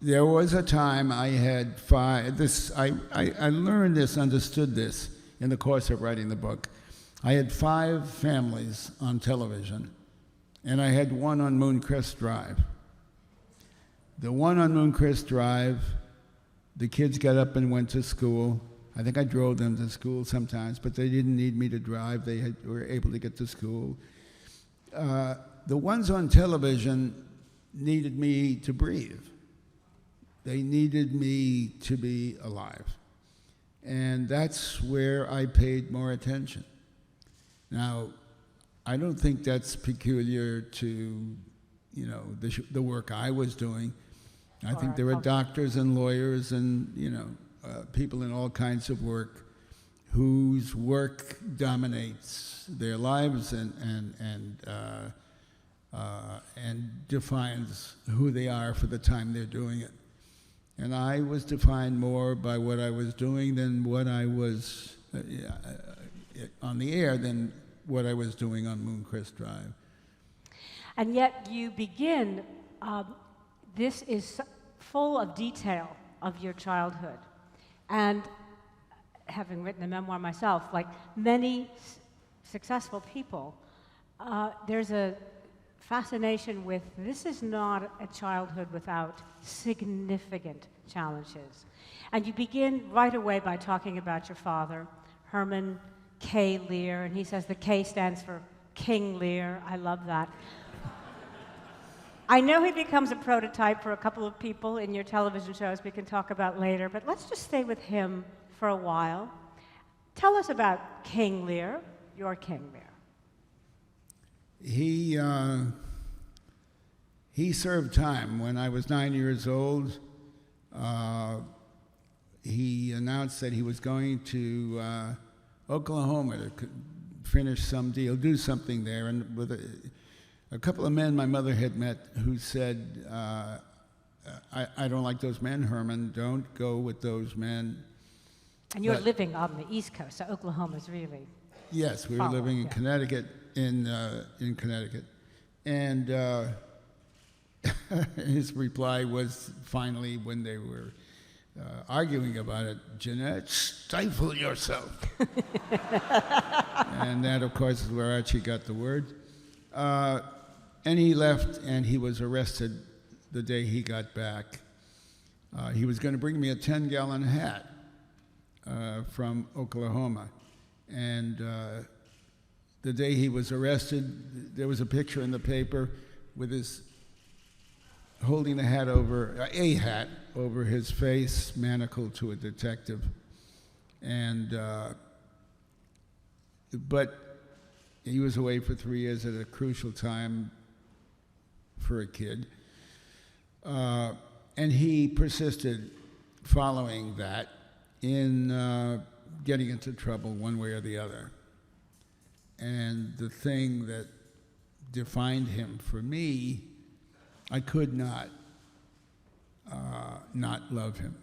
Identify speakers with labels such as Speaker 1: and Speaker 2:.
Speaker 1: There was a time I had five. I learned this, understood this in the course of writing the book. I had 5 families on television, and I had one on Mooncrest Drive. The one on Mooncrest Drive, the kids got up and went to school. I think I drove them to school sometimes, but they didn't need me to drive. They were able to get to school. The ones on television needed me to breathe. They needed me to be alive. And that's where I paid more attention. Now, I don't think that's peculiar to, the work I was doing. I think there are doctors and lawyers and, people in all kinds of work whose work dominates their lives and defines who they are for the time they're doing it. And I was defined more by what I was doing than what I was on the air than what I was doing on Mooncrest Drive.
Speaker 2: And yet you begin, this is full of detail of your childhood. And having written a memoir myself, like many successful people, there's a fascination with this is not a childhood without significant challenges. And you begin right away by talking about your father, Herman K. Lear, and he says the K stands for King Lear. I love that. I know he becomes a prototype for a couple of people in your television shows we can talk about later, but let's just stay with him for a while. Tell us about King Lear, your King Lear.
Speaker 1: He served time. When I was 9 years old, he announced that he was going to Oklahoma to finish some deal, do something there, and with a couple of men my mother had met who said, I don't like those men, Herman, don't go with those men.
Speaker 2: And you're living on the East Coast, so Oklahoma's really...
Speaker 1: Yes, we were living in Connecticut, in Connecticut. And his reply was finally, when they were arguing about it, Jeanette, stifle yourself. And that, of course, is where Archie got the word. And he left, and he was arrested the day he got back. He was going to bring me a 10-gallon hat from Oklahoma. And the day he was arrested, there was a picture in the paper with his holding a hat over his face, manacled to a detective. And but he was away for 3 years at a crucial time for a kid. And he persisted following that in getting into trouble one way or the other. And the thing that defined him for me, I could not love him.